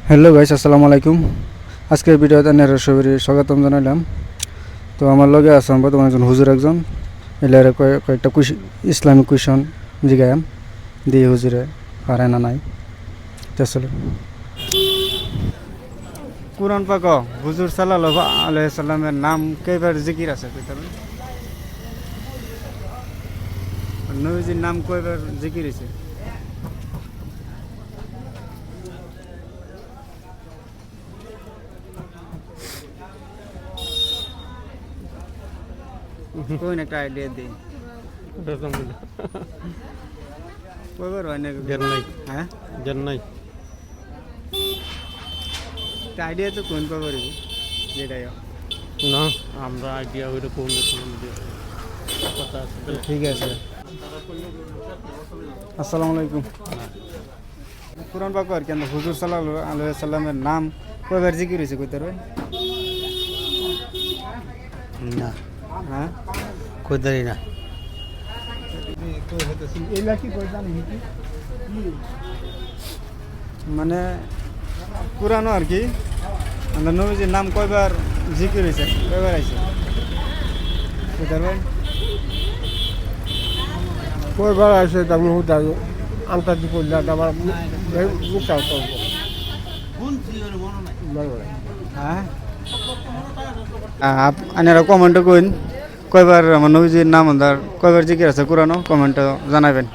Hello guys, আসসালামু আলাইকুম। আজকের ভিডিওতে আপনারা সবাই স্বাগতম জানাইলাম। তো আমার লগে আছে বর্তমানে একজন হুজুর, একজন এলারে কয়েকটা ইসলামিক কুয়েশন জিগায়াম দিয়ে হুজুরে পারে না নাই। আসলে কুরআন পাক হুজুর সাল্লাল্লাহু আলাইহি সাল্লামের নাম কয়বার জিকির আছে কইতাম? নবীজির নাম কয়বার জিকির হইছে? কোন একটা আইডিয়া দেই। কয়বার হয় না? জ্ঞান নাই। হ্যাঁ, জ্ঞান নাই। আইডিয়া তো কোন কয়বার হইব যেটাই না, আমরা আইডিয়া ওইরকম কথা আছে। ঠিক আছে। আসসালামু আলাইকুম। কুরআন পাক আর কেন হুজুর সাল্লাল্লাহু আলাইহি সাল্লামের নাম কয়বার জিকির হইছে কইতে পারবেন? না, হ্যাঁ, কইতারি না। মানে কুরআনও আর কি আমরা নবীজির নাম কয়বার জিকির হইছে, কয়বার আইছে কইতে পারবেন? কয়বার আছে আমি আন্তাজি করলে আমার মুখটাও করবো। হ্যাঁ, আপনারা কমেন্টে কইন কয়বার আমার নবীজির নাম কয়বার জিকির আছে কুরআনও, কমেন্টে জানাবেন।